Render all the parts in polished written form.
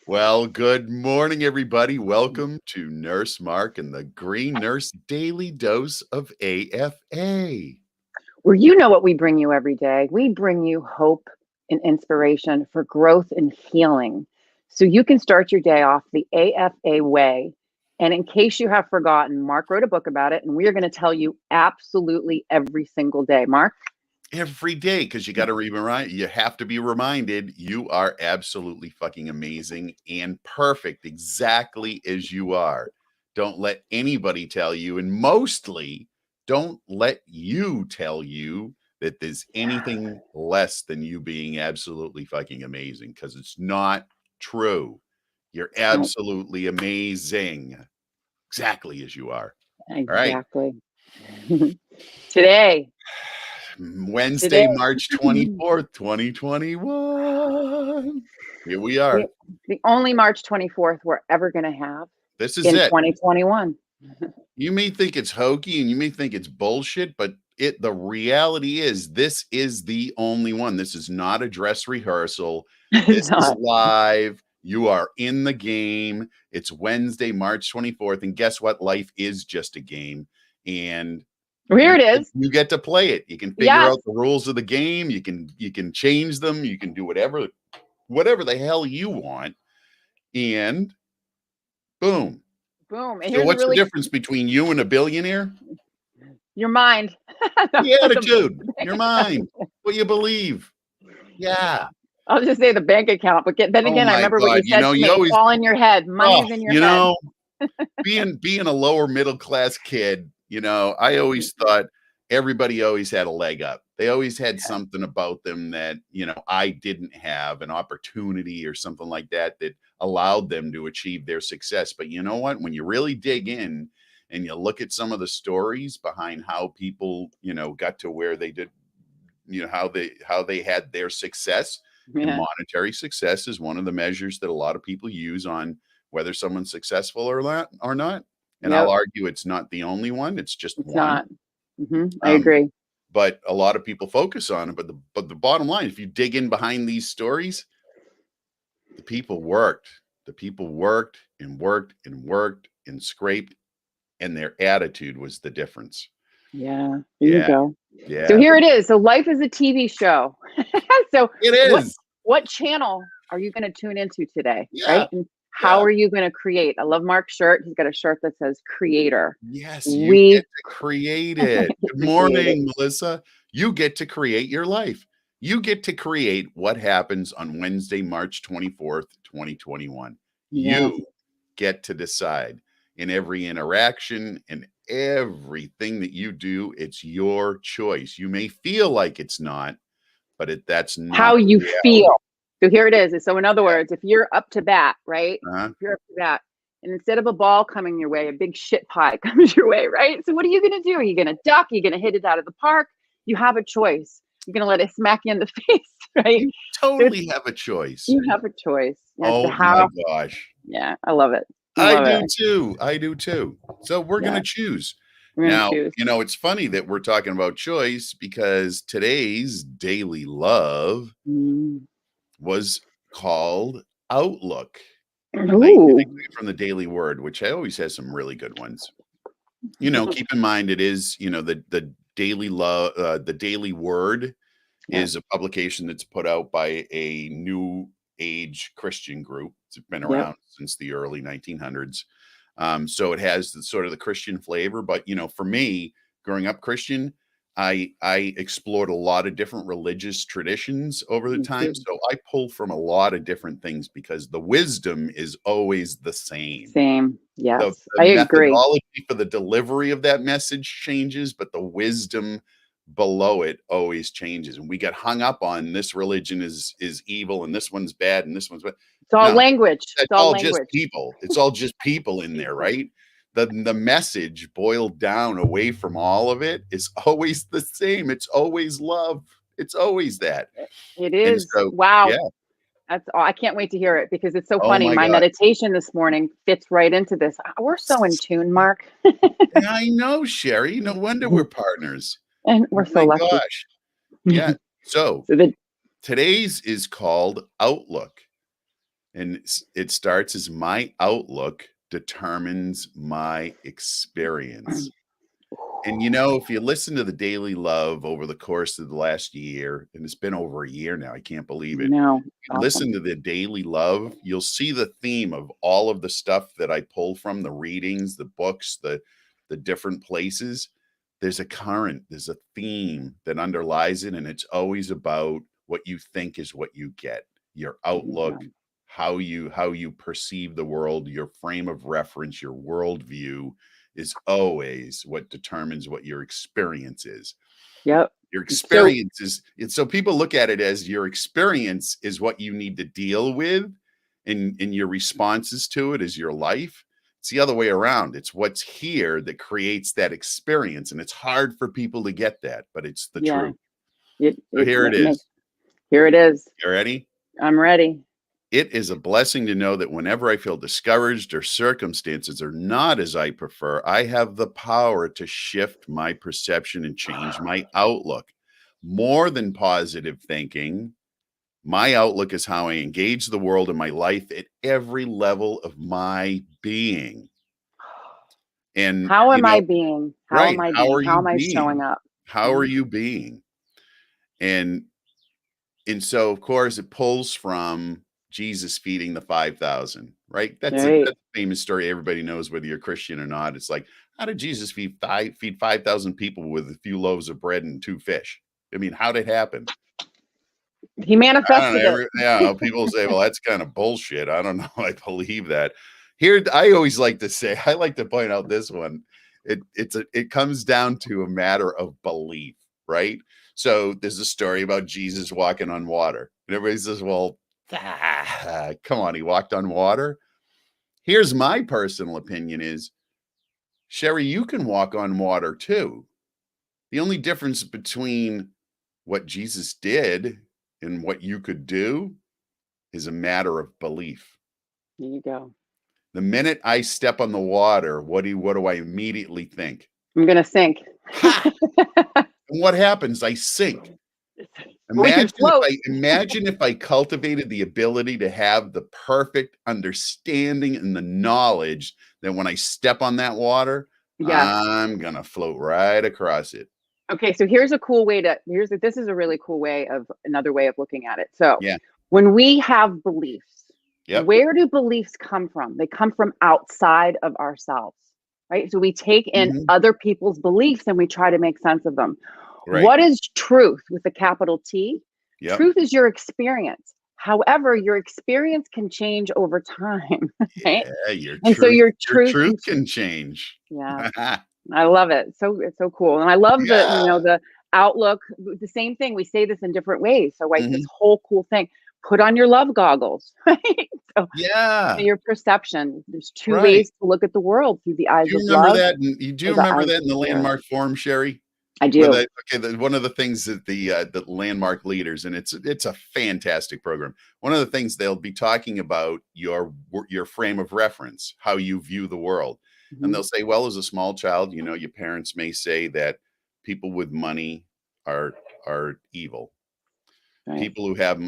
Well, good morning, everybody. Welcome to Nurse Mark and the Green Nurse Daily Dose of AFA. Where you know what we bring you every day. We bring you hope and inspiration for growth and healing. So you can start your day off the AFA way. And in case you have forgotten, Mark wrote a book about it, and we are going to tell you absolutely every single day. Mark? Every day, because you have to be reminded you are absolutely fucking amazing and perfect exactly as you are. Don't let anybody tell you, and mostly don't let you tell you that there's anything less than you being absolutely fucking amazing, because it's not true. You're Nope. absolutely amazing exactly as you are. All right. Exactly. Today. Wednesday, March 24th, 2021. Here we are. The only March 24th we're ever going to have This is in it. 2021. You may think it's hokey and you may think it's bullshit, but the reality is this is the only one. This is not a dress rehearsal. This is live. You are in the game. It's Wednesday, March 24th. And guess what? Life is just a game. And here it is. You get to play it. You can figure out the rules of the game. You can change them. You can do whatever the hell you want. And boom. Boom. And so what's the difference between you and a billionaire? Your mind. The attitude. Your mind. What you believe. Yeah. I'll just say the bank account, but then again, I remember what you said to me, always fall in your head. Money's in your head. being a lower middle class kid, I always thought everybody always had a leg up. They always had something about them that, I didn't have, an opportunity or something like that allowed them to achieve their success. But you know what? When you really dig in and you look at some of the stories behind how people, got to where they did, how they had their success, and monetary success is one of the measures that a lot of people use on whether someone's successful or not. And I'll argue it's not the only one. It's just one. I agree. But a lot of people focus on it. But the bottom line, if you dig in behind these stories, the people worked. The people worked and worked and worked and scraped, and their attitude was the difference. Yeah. There you go. Yeah. So here it is. So life is a TV show. So it is. What channel are you going to tune into today? Yeah. Right? And how are you going to create? I love Mark's shirt. He's got a shirt that says creator. Yes, you get to create it. Good morning, Melissa. You get to create your life. You get to create what happens on Wednesday, March 24th, 2021. Yeah. You get to decide in every interaction and everything that you do. It's your choice. You may feel like it's not, but that's not how you feel. So here it is. So in other words, if you're up to bat, right? If you're up to bat, and instead of a ball coming your way, a big shit pie comes your way, right? So what are you going to do? Are you going to duck? Are you going to hit it out of the park? You have a choice. You're going to let it smack you in the face, right? You totally have a choice. You have a choice. Oh my gosh. Yeah, I love it. I do too. So we're going to choose. Now, it's funny that we're talking about choice because today's daily love was called Outlook. From the Daily Word, which always has some really good ones. Keep in mind it is, the Daily Love, the Daily Word is a publication that's put out by a new age Christian group. It's been around since the early 1900s. So it has the Christian flavor, but for me, growing up Christian, I explored a lot of different religious traditions over the time. So I pull from a lot of different things because the wisdom is always the same. Yes, The I agree. methodology for the delivery of that message changes, but the wisdom below it always changes. And we get hung up on this religion is evil and this one's bad and this one's bad. It's all language. It's all just people. It's all just people in there, right? The message boiled down away from all of it is always the same. It's always love. It's always that. It is. Wow. Yeah. That's all. I can't wait to hear it because it's so funny. My meditation this morning fits right into this. We're so in tune, Mark. I know, Sherry. No wonder we're partners. And we're so lucky. Gosh. Yeah. So today's is called Outlook. And it starts as my outlook determines my experience. And if you listen to the Daily Love over the course of the last year, and it's been over a year now, I can't believe it. No, Listen to the Daily Love, you'll see the theme of all of the stuff that I pull from, the readings, the books, the different places. There's a current, there's a theme that underlies it, and it's always about what you think is what you get, your outlook, how you perceive the world, your frame of reference, your worldview is always what determines what your experience is. Yep. Your experience is, so people look at it as your experience is what you need to deal with, and your responses to it is your life. It's the other way around. It's what's here that creates that experience, and it's hard for people to get that, but it's the truth. So here it is. Here it is. You ready? I'm ready. It is a blessing to know that whenever I feel discouraged or circumstances are not as I prefer, I have the power to shift my perception and change my outlook. More than positive thinking, my outlook is how I engage the world in my life at every level of my being. And how am I being? How am I being? How am I showing up? How are you being? And so, of course, it pulls from Jesus feeding the 5,000, right? That's a famous story. Everybody knows, whether you're Christian or not. It's like, how did Jesus feed 5,000 people with a few loaves of bread and 2 fish? I mean, how did it happen? He manifested it. Yeah, people say, well, that's kind of bullshit. I don't know. I believe that. Here, I always like to say, I like to point out this one. It comes down to a matter of belief, right? So there's a story about Jesus walking on water. And everybody says, well, come on, he walked on water. Here's my personal opinion is, Sherry, you can walk on water too. The only difference between what Jesus did and what you could do is a matter of belief. There you go. The minute I step on the water, what do I immediately think? I'm going to sink. And what happens? I sink. Imagine if I cultivated the ability to have the perfect understanding and the knowledge that when I step on that water, I'm going to float right across it. Okay, so here's a cool way this is a really cool way of another way of looking at it. So when we have beliefs, where do beliefs come from? They come from outside of ourselves, right? So we take in other people's beliefs and we try to make sense of them. Right. What is truth with a capital T? Truth is your experience. However, your experience can change over time, right? Yeah, so your truth can change. Yeah. I love it. It's so cool. And I love the outlook, the same thing. We say this in different ways. So like this whole cool thing, put on your love goggles, right? So your perception, there's 2 ways to look at the world, through the eyes of love. Do you remember that in the Landmark Forum, Sherry? I do. One of the things that the Landmark leaders, and it's a fantastic program. One of the things they'll be talking about your frame of reference, how you view the world. And they'll say, well, as a small child, your parents may say that people with money are evil. Right. People who have,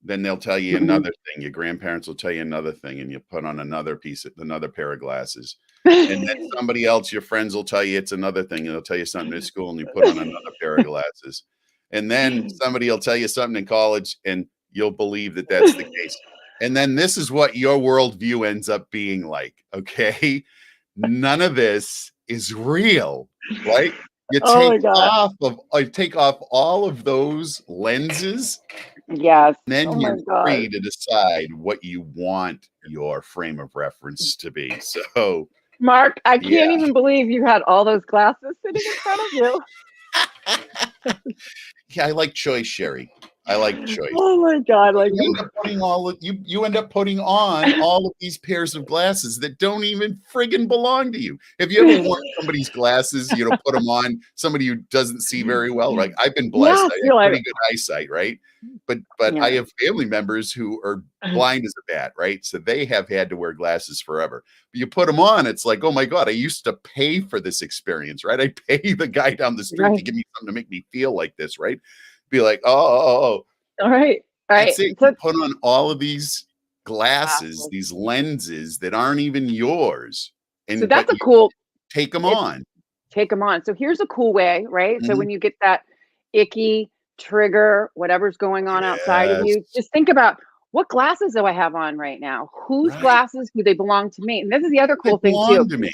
then they'll tell you another thing. Your grandparents will tell you another thing, and you put on another pair of glasses. And then somebody else, your friends will tell you it's another thing, and they'll tell you something at school, and you put on another pair of glasses. And then somebody will tell you something in college, and you'll believe that that's the case. And then this is what your worldview ends up being like, okay? None of this is real, right? You take off all of those lenses. Yes. Then you're free to decide what you want your frame of reference to be. So, Mark, I can't even believe you had all those glasses sitting in front of you. I like choice, Sherry. I like choice. Oh my God! Like you end up putting on all of these pairs of glasses that don't even friggin' belong to you. Have you ever worn somebody's glasses? Put them on somebody who doesn't see very well. Right? I've been blessed. I have pretty good eyesight, right? But I have family members who are blind as a bat, right? So they have had to wear glasses forever. But you put them on, it's like, oh my God, I used to pay for this experience, right? I pay the guy down the street to give me something to make me feel like this, right? Be like, oh. All right. That's it. You put on all of these glasses, these lenses that aren't even yours. So But that's a you cool, take them on. Take them on. So here's a cool way, right? So when you get that icky trigger, whatever's going on outside of Yes. you, just think about, what glasses do I have on right now? Whose Right. glasses do they belong to me? And this is the other They cool thing too. belong to me.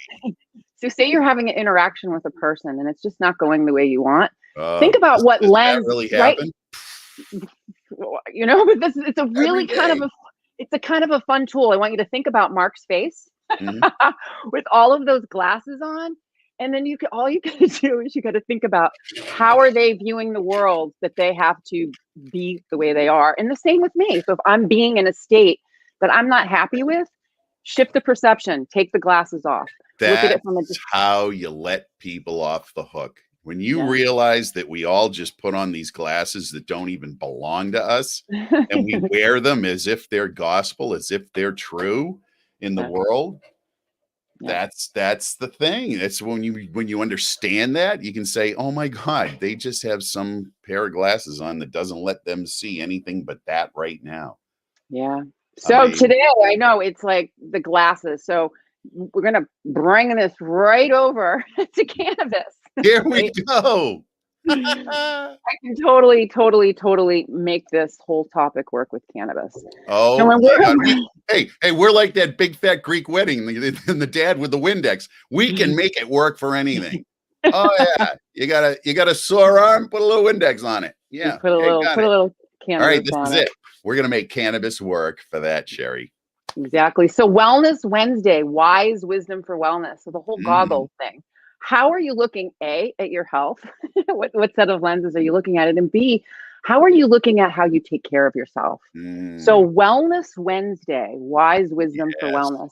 So say you're having an interaction with a person and it's just not going the way you want. Think Oh, about what does that lens, really right? happen? You know, but this, it's a Every really day. it's a kind of a fun tool. I want you to think about Mark's face Mhm. with all of those glasses on. And then all you gotta do is you gotta think about, how are they viewing the world that they have to be the way they are? And the same with me. So if I'm being in a state that I'm not happy with, shift the perception, take the glasses off, look at it That's from a how you let people off the hook. When you yeah. realize that we all just put on these glasses that don't even belong to us, and we wear them as if they're gospel, as if they're true in the Yeah. world, Yeah. that's the thing. That's when you understand that, you can say, "Oh my God, they just have some pair of glasses on that doesn't let them see anything but that right now." Yeah. So Amazing. today, I know it's like the glasses. So we're gonna bring this right over to cannabis, Here we right? go. I can totally, totally, totally make this whole topic work with cannabis. So Oh when my God. we're Hey, we're like that big fat Greek wedding and the dad with the Windex. We can make it work for anything. Oh yeah. You got a sore arm, put a little Windex on it. you Yeah. Okay, got put a it. little All right, cannabis this is on it. it. We're gonna make cannabis work for that, Sherry. Exactly. So Wellness Wednesday, wise wisdom for wellness. So the whole Mm, goggle thing. How are you looking, A, at your health? What set of lenses are you looking at it? And B, how are you looking at how you take care of yourself? So mm, Wellness Wednesday, wise wisdom for yes. wellness.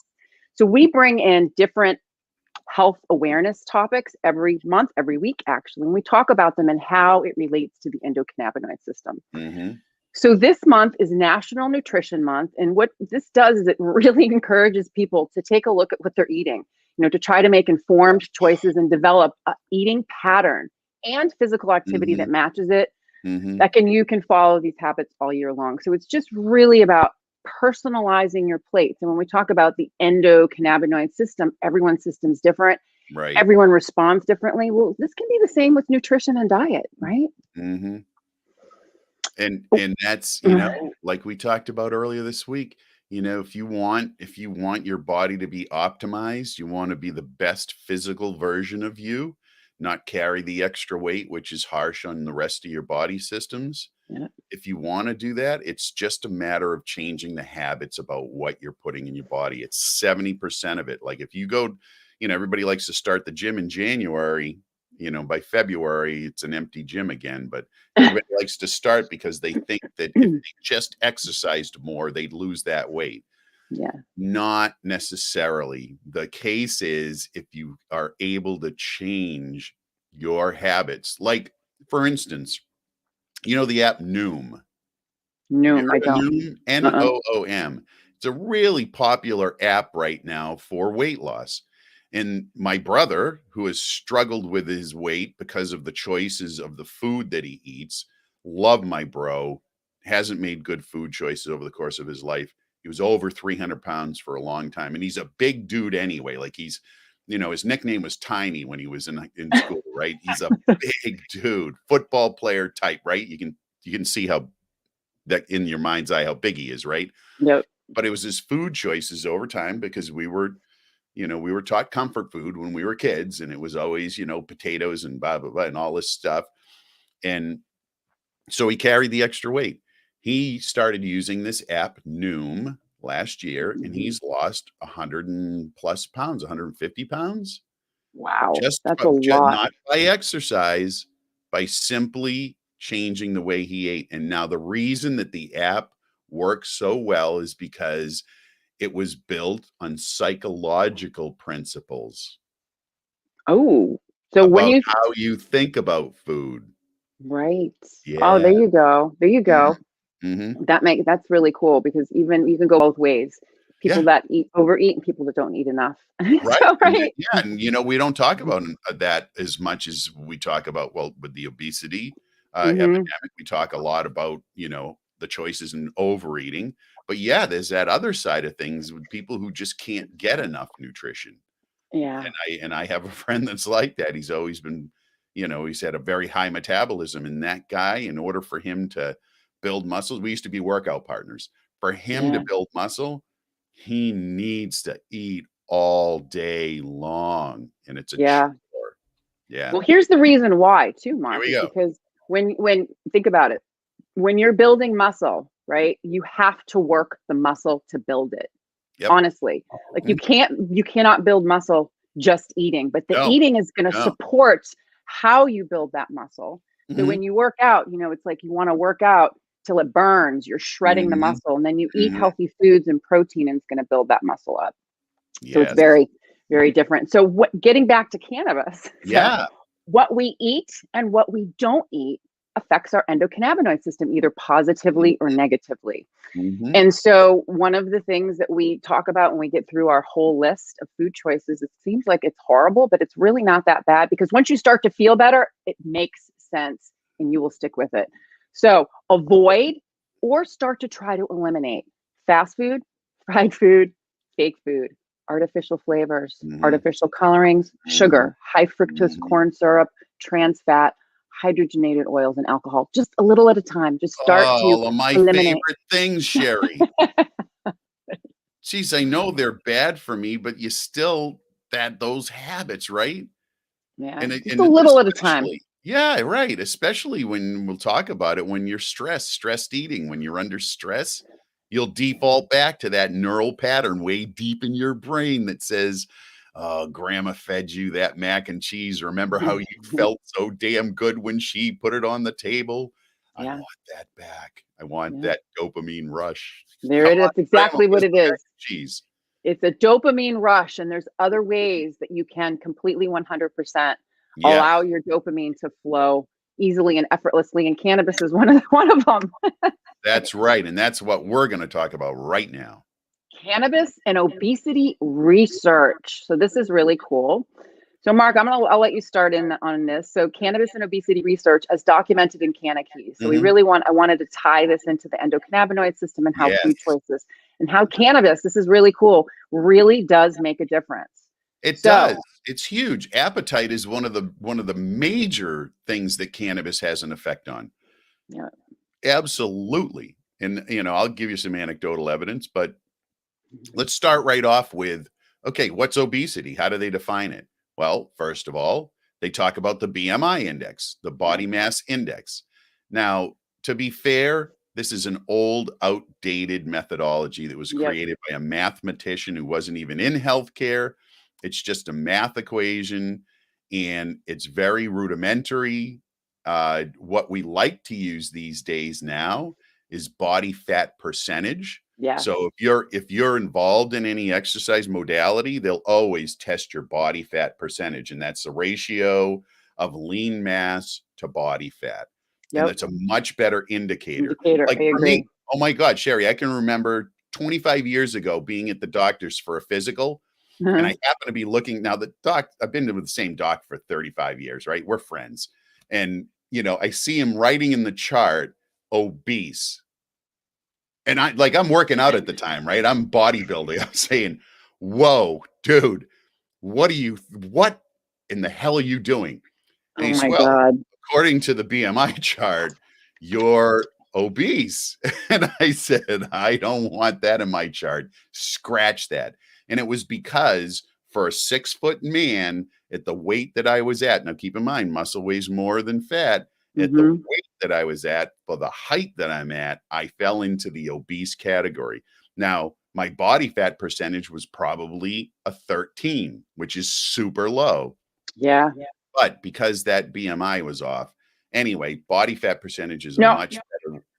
So we bring in different health awareness topics every month, every week, actually. And we talk about them and how it relates to the endocannabinoid system. Mm-hmm. So this month is National Nutrition Month. And what this does is it really encourages people to take a look at what they're eating, to try to make informed choices and develop a eating pattern and physical activity Mm-hmm. that matches it. Mm-hmm. You can follow these habits all year long. So it's just really about personalizing your plates. And when we talk about the endocannabinoid system, everyone's system's different. Right. Everyone responds differently. Well, this can be the same with nutrition and diet, right? Mm-hmm. And that's, like we talked about earlier this week, if you want your body to be optimized, you want to be the best physical version of you, not carry the extra weight, which is harsh on the rest of your body systems. Yeah. If you want to do that, it's just a matter of changing the habits about what you're putting in your body. It's 70% of it. Like if you go, everybody likes to start the gym in January, by February, it's an empty gym again. But everybody likes to start because they think that if they just exercised more, they'd lose that weight. Yeah. Not necessarily. The case is if you are able to change your habits, like for instance, the app Noom. Have you Noom, I heard of don't. Noom? Uh-uh. Noom. It's a really popular app right now for weight loss. And my brother, who has struggled with his weight because of the choices of the food that he eats, love my bro, hasn't made good food choices over the course of his life. He was over 300 pounds for a long time. And he's a big dude anyway. Like his nickname was Tiny when he was in school, right? He's a big dude, football player type, right? You can see how that in your mind's eye how big he is, right? Yep. But it was his food choices over time because we were taught comfort food when we were kids, and it was always, potatoes and blah blah blah and all this stuff. And so he carried the extra weight. He started using this app Noom last year, and Mhm. he's lost 100 and plus pounds, 150 pounds, Wow. just, That's a lot. not by exercise, by simply changing the way he ate. And now the reason that the app works so well is because it was built on psychological principles Oh, so when about you how you think about food. right. Oh, Yeah. there you go. There you Mhm. go. Mhm. That's really cool because even you can go both ways. People Yeah. that overeat and people that don't eat enough. Right. So, And right. yeah, and we don't talk about that as much as we talk about, well, with the obesity Hmm. epidemic, we talk a lot about, the choices in overeating, But yeah, there's that other side of things with people who just can't get enough nutrition. Yeah. And I have a friend that's like that. He's always been, he's had a very high metabolism. And that guy, in order for him to build muscles, we used to be workout partners. For him to Yeah. build muscle, he needs to eat all day long. And it's a Yeah. chore. Yeah. Well, here's the reason why too, Here Mark, we is go. because when think about it, when you're building muscle, right, you have to work the muscle to build it. Yep. Honestly, like you cannot build muscle just eating, but the eating is going to support how you build that muscle. So when you work out, it's like you want to work out till it burns. You're shredding the muscle, and then you eat healthy foods and protein, and it's going to build that muscle up. So it's very, very different. So getting back to cannabis, yeah, what we eat and what we don't eat affects our endocannabinoid system, either positively or negatively. And so one of the things that we talk about when we get through our whole list of food choices, it seems like it's horrible, but it's really not that bad, because once you start to feel better, it makes sense and you will stick with it. So avoid or start to try to eliminate fast food, fried food, fake food, artificial flavors, artificial colorings, sugar, high fructose corn syrup, trans fat, hydrogenated oils, and alcohol. Just a little at a time. Just start to all of my eliminate. favorite things, Sherry. Geez, I know they're bad for me, but you still those habits, right? Yeah, just a little at a time. Yeah, right. Especially when we'll talk about it, when you're stressed eating, when you're under stress, you'll default back to that neural pattern way deep in your brain that says, oh, grandma fed you that mac and cheese. Remember how you felt so damn good when she put it on the table? I want that back. I want that dopamine rush. There it is. That's exactly what it is. Cheese. It's a dopamine rush, and there's other ways that you can completely 100% allow your dopamine to flow easily and effortlessly, and cannabis is one of them. That's right, and that's what we're going to talk about right now. Cannabis and obesity research. So this is really cool. So Mark, I'll let you start in on this. So cannabis and obesity research as documented in CannaKey. So I wanted to tie this into the endocannabinoid system and how food choices and how cannabis, this is really cool, really does make a difference. It does. It's huge. Appetite is one of the major things that cannabis has an effect on. Yeah. Absolutely. And I'll give you some anecdotal evidence, but let's start right off with, okay, what's obesity? How do they define it? Well, first of all, they talk about the BMI index, the body mass index. Now, to be fair, this is an old, outdated methodology that was created by a mathematician who wasn't even in healthcare. It's just a math equation, and it's very rudimentary. What we like to use these days now is body fat percentage. Yeah. So if you're involved in any exercise modality, they'll always test your body fat percentage, and that's the ratio of lean mass to body fat. And that's a much better indicator. Like I agree. For me, oh my God, Sherry, I can remember 25 years ago being at the doctor's for a physical, and I happen to be looking now. I've been with the same doc for 35 years, right? We're friends, and I see him writing in the chart obese. And I'm working out at the time, right? I'm bodybuilding. I'm saying, whoa, dude, what in the hell are you doing? And he said, God. According to the BMI chart, you're obese. And I said, I don't want that in my chart. Scratch that. And it was because for a 6-foot man at the weight that I was at, now keep in mind, muscle weighs more than fat. At the weight that I was at, for the height that I'm at, I fell into the obese category. Now, my body fat percentage was probably a 13, which is super low. Yeah. But because that BMI was off, anyway, body fat percentage is a much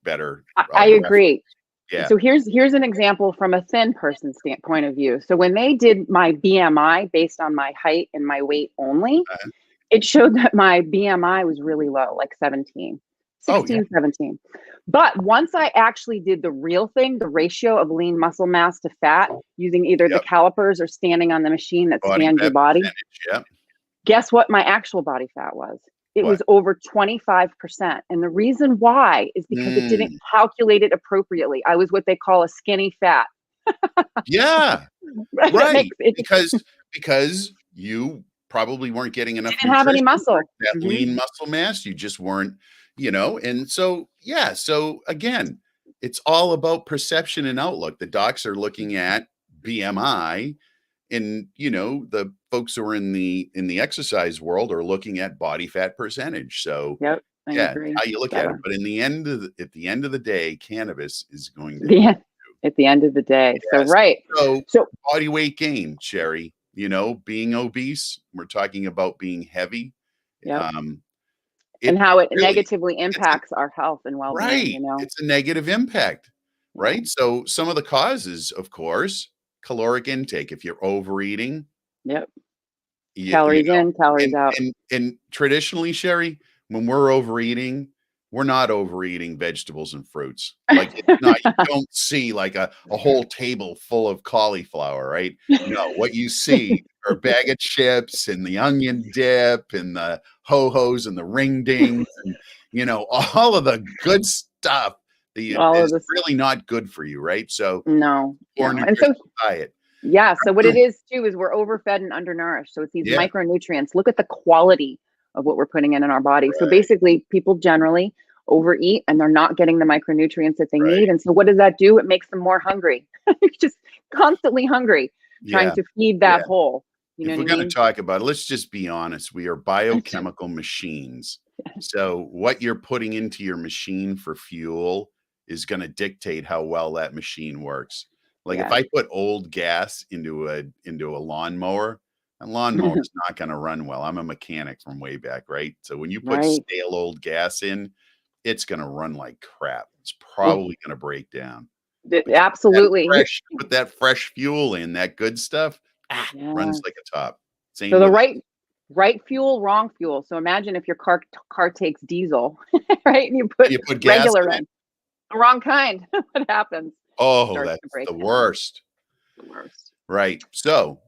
better. I agree. Yeah. So here's an example from a thin person's point of view. So when they did my BMI based on my height and my weight only, it showed that my BMI was really low, like 16, 17. But once I actually did the real thing, the ratio of lean muscle mass to fat, using either the calipers or standing on the machine that scans your body, guess what my actual body fat was? It What? was over 25%. And the reason why is because it didn't calculate it appropriately. I was what they call a skinny fat. Yeah, Right? That right. makes it Because you probably weren't getting enough didn't have any nutrition or muscle. that Mhm. lean muscle mass. You just weren't, and so, yeah. So again, it's all about perception and outlook. The docs are looking at BMI, and the folks who are in the exercise world are looking at body fat percentage. So Yep, I yeah, agree. how you look at it. So But at the end of the day, cannabis is going to the help. end at the end of the day. So Yes. right. So So body weight gain, Sherry, being obese, we're talking about being heavy. yep. Um, And it how it really, negatively it's a, impacts our health and well-being, right. you know? It's a negative impact, Yeah. right? So some of the causes, of course, caloric intake. If you're overeating, Yep. you, you Calories in, calories and out. and traditionally, Sherry, when we're overeating, we're not overeating vegetables and fruits. Like, it's not, you don't see like a whole table full of cauliflower, right? No, what you see are a bag of chips and the onion dip and the ho-hos and the ring dings and all of the good stuff that All of is this. really not good for you, right? So No, poor no. And so nutritional diet. yeah, so what it is too is we're overfed and undernourished. So it's these Yeah, micronutrients. Look at the quality of what we're putting in our body. So right, basically, people generally overeat and they're not getting the micronutrients that they right. need. And so what does that do? It makes them more hungry. You're just constantly hungry, trying Yeah, to feed yeah. that hole. You know If what we're I gonna mean? talk about it, let's just be honest. We are biochemical machines. So what you're putting into your machine for fuel is gonna dictate how well that machine works. Like, if Yeah. I put old gas into a lawnmower, that lawnmower is not gonna run well. I'm a mechanic from way back, right? So when you put Right. stale old gas in, it's gonna run like crap. It's Well, probably gonna break down. But absolutely. you put that fresh fuel in, that good stuff, runs Yeah. like a top. So Same the with right fuel, wrong fuel. So imagine if your car takes diesel, right? And you put you put gas regular in it? in. The wrong kind. What happens? Oh, Starts to that's break the down. worst. The worst. Right. So,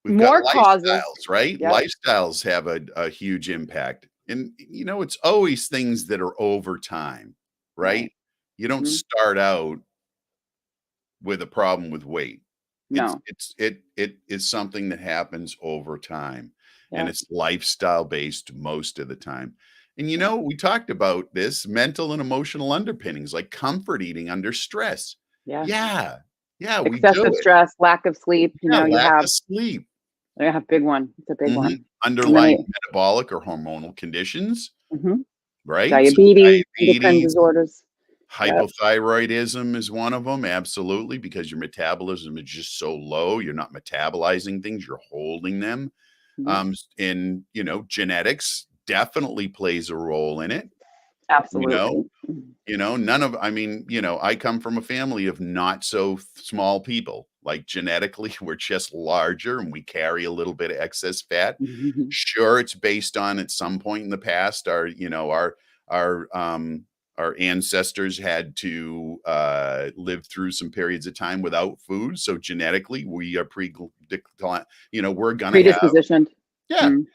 we've got More causes. lifestyles, right? Yep. Lifestyles have a huge impact. And, it's always things that are over time, right? Right. You don't Mhm. start out with a problem with weight. No. It is something that happens over time, and Yep. it's lifestyle based most of the time. And Yep. we talked about this mental and emotional underpinnings, like comfort eating under stress. Yeah. Yeah. Yeah, we do Excessive it. stress, lack of sleep. Yeah, You lack have of sleep. a big one. It's a big Mhm. one. And then Underlying metabolic or hormonal conditions, mhm. right? So Diabetes, endocrine diabetes, disorders. Yep. hypothyroidism is one of them, absolutely, because your metabolism is just so low. You're not metabolizing things, you're holding them. Mhm. And, genetics definitely plays a role in it, you know? Absolutely. Mhm. None of I mean, I come from a family of not so small people. Like, genetically, we're just larger and we carry a little bit of excess fat. Mhm. Sure, it's based on at some point in the past, our our ancestors had to live through some periods of time without food. So genetically, we are we're gonna have, Predispositioned. yeah, Mm.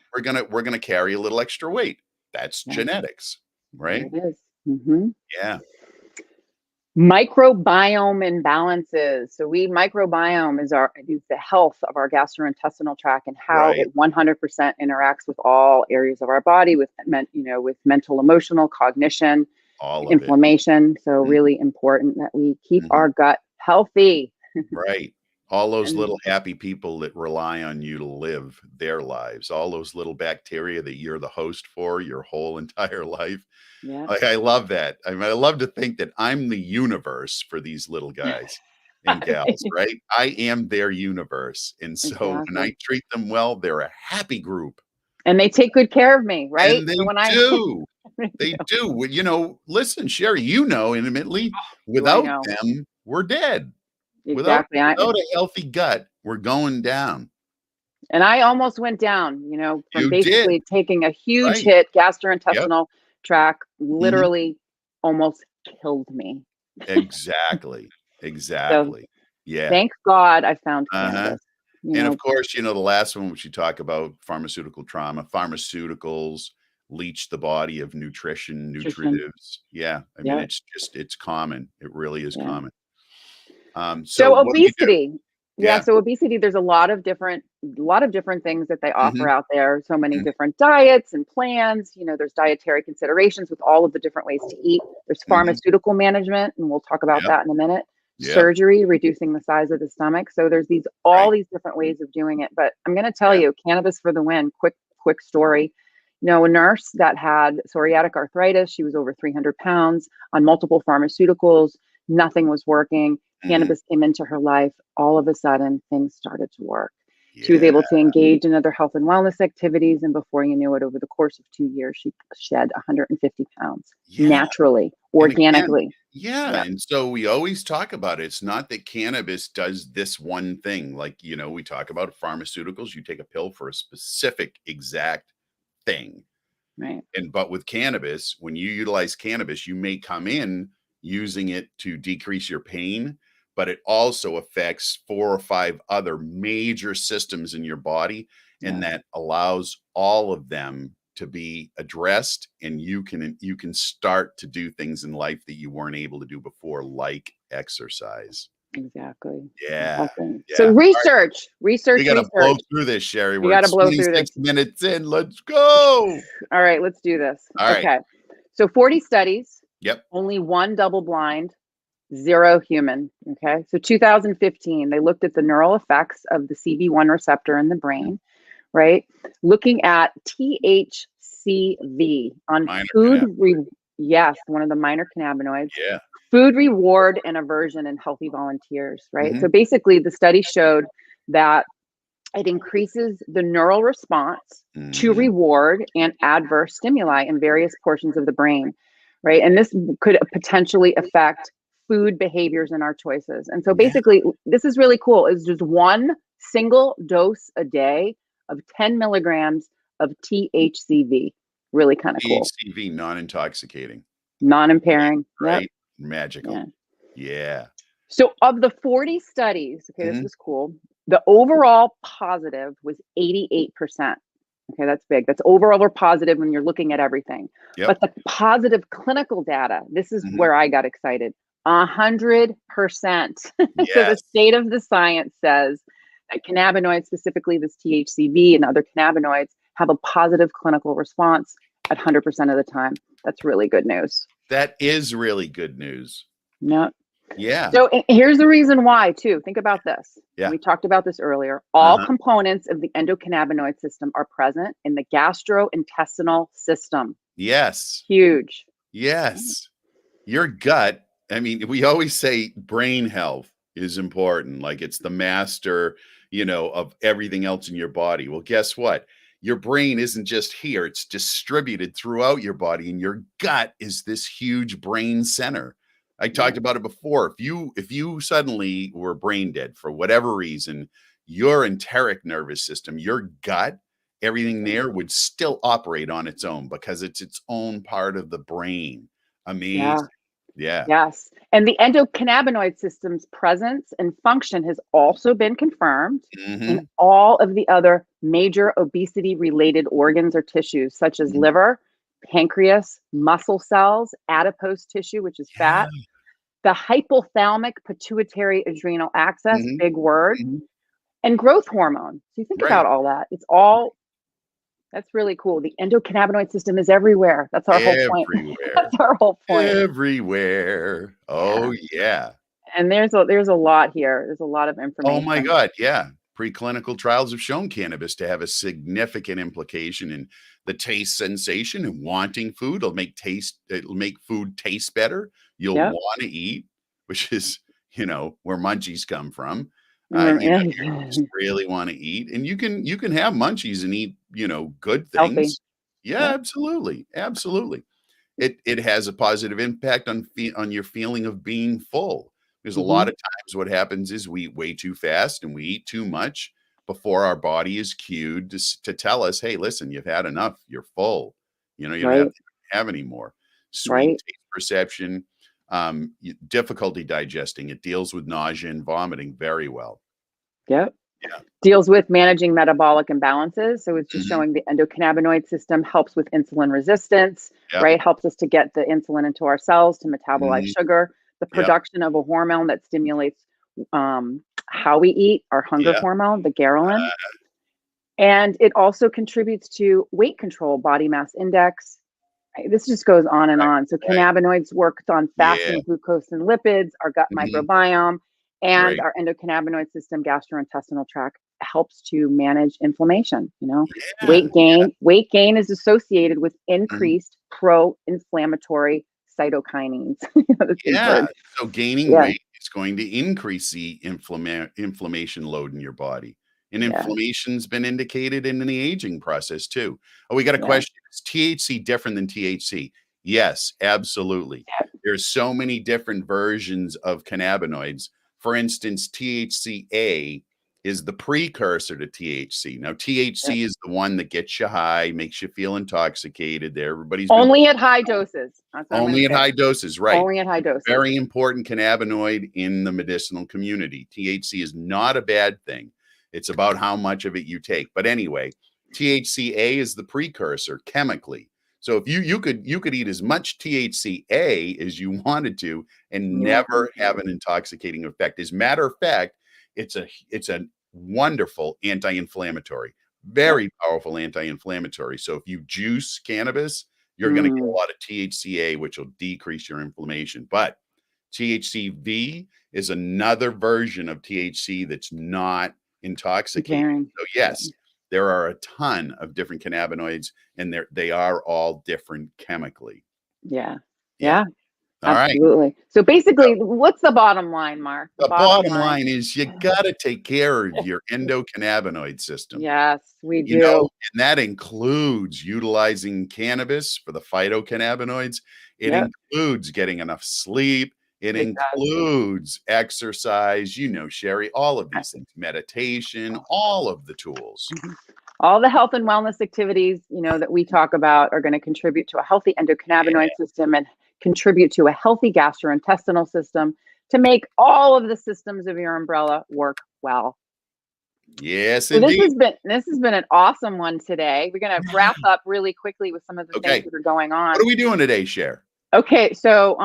we're gonna carry a little extra weight. That's Yeah. genetics, There right? it is. Mhm. Yeah. Microbiome imbalances. So we microbiome is the health of our gastrointestinal tract and how Right. it 100% interacts with all areas of our body with with mental, emotional, cognition, All of it. inflammation. So Mhm, really important that we keep mhm. our gut healthy. Right. All those And little happy people that rely on you to live their lives, all those little bacteria that you're the host for your whole entire life. yeah. Like, I love that. I mean, I love to think that I'm the universe for these little guys and gals, right? I am their universe. And so when I Exactly. treat them well, they're a happy group. And they take good care of me, right? And So they when I do. They do. Well, listen, Sherry, intimately, do I without know. them, we're dead. Without Exactly. without a healthy gut, we're going down. And I almost went down, from You did, basically taking a huge right. hit, Yep. gastrointestinal tract Mhm. literally almost killed me. Exactly. So Exactly. Yeah. thank God I found Uh-huh. cannabis. And of course, the last one which you talk about pharmaceutical trauma, pharmaceuticals, leach the body of nutrition, Nutrition. nutritives. Yeah. I mean, Yeah. it's common. It really is Yeah. common. So So what do you do? obesity. Yeah, Yeah. so obesity, there's a lot of different things that they offer Hmm. out there. So many Hmm. different diets and plans. There's dietary considerations with all of the different ways to eat. There's Hmm. pharmaceutical management, and we'll talk about Yep. that in a minute. Yep. Surgery, reducing the size of the stomach. So there's all Right. these different ways of doing it. But I'm going to tell Yeah. you, cannabis for the win. Quick story. A nurse that had psoriatic arthritis. She was over 300 pounds on multiple pharmaceuticals. Nothing was working. Hmm. Cannabis came into her life. All of a sudden, things started to work. She was Yeah. able to engage in other health and wellness activities. And before you knew it, over the course of 2 years, she shed 150 pounds Yeah. naturally, And again, organically. yeah. Yeah, And so we always talk about it. It's not that cannabis does this one thing. Like, we talk about pharmaceuticals. You take a pill for a specific exact thing. right. But with cannabis, when you utilize cannabis, you may come in using it to decrease your pain, but it also affects 4 or 5 other major systems in your body, and Yeah, that allows all of them to be addressed, and you can start to do things in life that you weren't able to do before, like exercise. exactly. Yeah. Exactly. So Yeah. research, We research, got to blow research. through this, Sherry. We We're got to blow through 26 this. minutes in. Let's go. All right, let's do this. All right. Okay. So 40 studies, Yep. only one double blind, zero human. Okay. So 2015, they looked at the neural effects of the CB1 receptor in the brain, right? Looking at THCV on Minor food. cannabis. Yes, one of the minor cannabinoids, Yeah. food reward and aversion in healthy volunteers, right? Mhm. So basically, the study showed that it increases the neural response to Mhm. reward and adverse stimuli in various portions of the brain, right? And this could potentially affect food behaviors and our choices. And so Yeah. basically, this is really cool. It's just one single dose a day of 10 milligrams of THCV. Really kind of cool. ACV, non-intoxicating, Non-impairing. Yep. right? Magical. Yeah. Yeah. So of the 40 studies, okay, this Mhm. was cool. The overall positive was 88%. Okay, that's big. That's overall or positive when you're looking at everything. Yep. But the positive clinical data, this is Mhm. where I got excited. 100%. So the Yes. state of the science says that cannabinoids, specifically this THCV and other cannabinoids, have a positive clinical response at 100% of the time. That's really good news. That is really good news. No. Yeah. So here's the reason why, too. Think about this. Yeah. We talked about this earlier. All Uh-huh. components of the endocannabinoid system are present in the gastrointestinal system. Yes. Huge. Yes. Your gut, I mean, we always say brain health is important, like it's the master, of everything else in your body. Well, guess what? Your brain isn't just here, it's distributed throughout your body, and your gut is this huge brain center. I Yeah. talked about it before. If you suddenly were brain dead for whatever reason, your enteric nervous system, your gut, everything Yeah. there would still operate on its own because it's its own part of the brain. Yeah. Amazing. Yeah. Yes. And the endocannabinoid system's presence and function has also been confirmed in Mhm. all of the other major obesity related organs or tissues, such as Mhm. liver, pancreas, muscle cells, adipose tissue, which is Yeah. fat, the hypothalamic pituitary adrenal axis, Mhm. big word, Mhm. and growth hormone. So you think Right. about all that. That's really cool. The endocannabinoid system is everywhere. That's our whole point. Everywhere. That's our whole point. Everywhere. Yeah. Oh, yeah. And there's a lot here. There's a lot of Oh my information. god, yeah. Preclinical trials have shown cannabis to have a significant implication in the taste sensation and wanting food. It'll make food taste better. You'll Yep. wanna eat, which is, where munchies come from. You just Mm, really wanna eat, and you can have munchies and eat, good healthy. things. Yeah, Yep. absolutely, absolutely. It has a positive impact on your feeling of being full. There's a lot Hmm. of times what happens is we eat way too fast and we eat too much before our body is cued to tell us, "Hey, listen, you've had enough. You're full. You don't have Right. to have any more." Sweet Right. taste perception, difficulty digesting. It deals with nausea and vomiting very well. Yep. Yeah. Deals with managing metabolic imbalances. So it's just Mhm. showing the endocannabinoid system helps with insulin resistance, Yep. right? Helps us to get the insulin into our cells to metabolize Mhm. sugar, the Yep. production of a hormone that stimulates how we eat, our hunger Yeah. hormone, the ghrelin. And it also contributes to weight control, body mass index. Right? This just goes on and Right. on. So Right. cannabinoids works on Yeah. fasting glucose and lipids, our gut Mhm. microbiome, and Great. our endocannabinoid system, gastrointestinal tract helps to manage inflammation. Yeah. Weight gain is associated with Mhm. increased pro-inflammatory cytokinins. This big Yeah. word. So gaining Yeah, weight is going to increase the inflammation load in your body. And yeah, inflammation's been indicated in the aging process too. Oh, we got a yeah, question. Is THC different than THC? Yes, absolutely. There's so many different versions of cannabinoids. For instance, THCA is the precursor to THC. Now, yeah. THC is the one that gets you high, makes you feel intoxicated. There, everybody's been Only at high doses. That's what I'm going to only at say. high doses, right. Only at high doses. Very important cannabinoid in the medicinal community. THC is not a bad thing. It's about how much of it you take. But anyway, THCA is the precursor chemically. So if you could eat as much THCA as you wanted to and You won't never feel have it. an intoxicating effect. As a matter of fact, it's a wonderful anti-inflammatory, Yep. very powerful anti-inflammatory. So if you juice cannabis, you're going to get a Mm, lot of THCA, which will decrease your inflammation. But THCV is another version of THC that's not intoxicating. comparing. So Yeah. yes, there are a ton of different cannabinoids, and they are all different chemically. Yeah. Yeah. Yeah. All right. Absolutely. So basically, what's the bottom line, Mark? The The bottom bottom line. line is you got to take care of your endocannabinoid system. Yes, we do. And that includes utilizing cannabis for the phytocannabinoids. It Yep, includes getting enough sleep. It it does. includes exercise, Sherry, all of Uh, these things, meditation, all of the tools. mhm. All the health and wellness activities, that we talk about are going to contribute to a healthy Yeah. endocannabinoid system and contribute to a healthy gastrointestinal system to make all of the systems of your umbrella work well. Yes, So this indeed. has been this has been an awesome one today. We're going to wrap up really quickly with some of the things Okay. that are going What on. are we doing today, Cher? Okay, so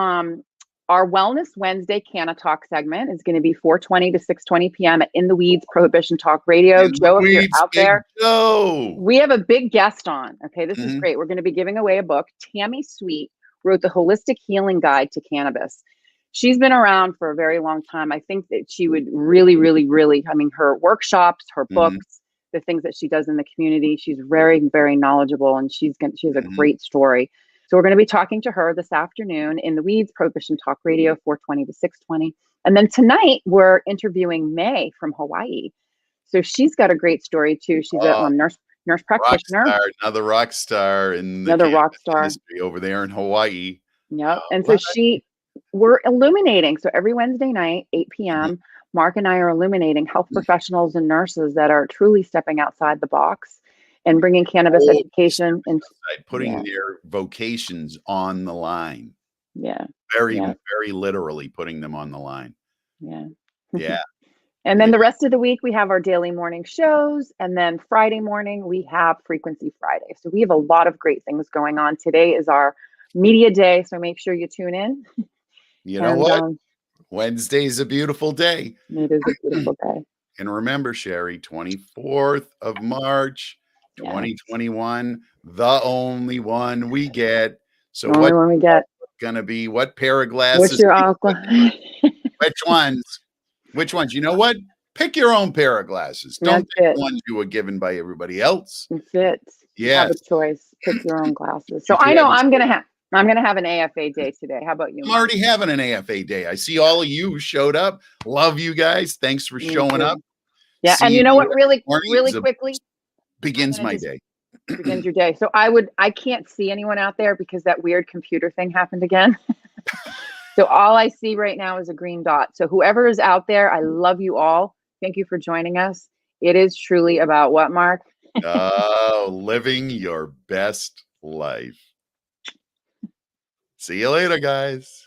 our Wellness Wednesday Canna Talk segment is going to be 4:20 to 6:20 p.m. at In the Weeds Prohibition Talk Radio. In the Joe, if you're weeds, out Big there, Joe. we have a big guest on. Okay, this is Mhm. great. We're going to be giving away a book. Tammy Sweet wrote the Holistic Healing Guide to Cannabis. She's been around for a very long time. I think that she would really, really, really, I mean, her workshops, her Mhm. books, the things that she does in the community, she's very, very knowledgeable, and she has a Mhm. great story. So we're going to be talking to her this afternoon in the Weeds Prohibition Talk Radio, 4:20 to 6:20. And then tonight we're interviewing May from Hawaii. So she's got a great story too. She's a Oh, nurse rock practitioner, star, another rock star in the another cannabis rock star. industry over there in Hawaii. Yep. And so What? we're illuminating. So every Wednesday night, 8 Mhm. p.m., Mark and I are illuminating health professionals and nurses that are truly stepping outside the box and bringing cannabis Oh, education. stepping And outside, putting yeah, their vocations on the line. yeah, Very, yeah, very literally putting them on the line. yeah. Yeah, And then yeah. the rest of the week, we have our daily morning shows. And then Friday morning, we have Frequency Friday. So we have a lot of great things going on. Today is our media day. So make sure you tune in. You know And what? Wednesday's a beautiful day. it is a beautiful day. And remember, Sherry, 24th of March, Yeah. 2021, the only one we get. So The only what one we get. gonna be? What pair of What's glasses your are you aqua? looking for? Which ones? Which ones? You know what? Pick your own pair of glasses. Don't That's pick it. the ones you were given by everybody else. That's it. You have Yes. a choice. Pick your own glasses. So You do I know have a choice. I'm gonna have an AFA day today. How about you, I'm Mark? already having an AFA day. I see all of you showed up. Love you guys. Thanks for Me showing up. too. Yeah, See and you you know what? every Really, morning really is quickly, I'm begins gonna my just day. begins your day. So I can't see anyone out there because that weird computer thing happened again. So all I see right now is a green dot. So whoever is out there, I love you all. Thank you for joining us. It is truly about what, Mark? Oh, living your best life. See you later, guys.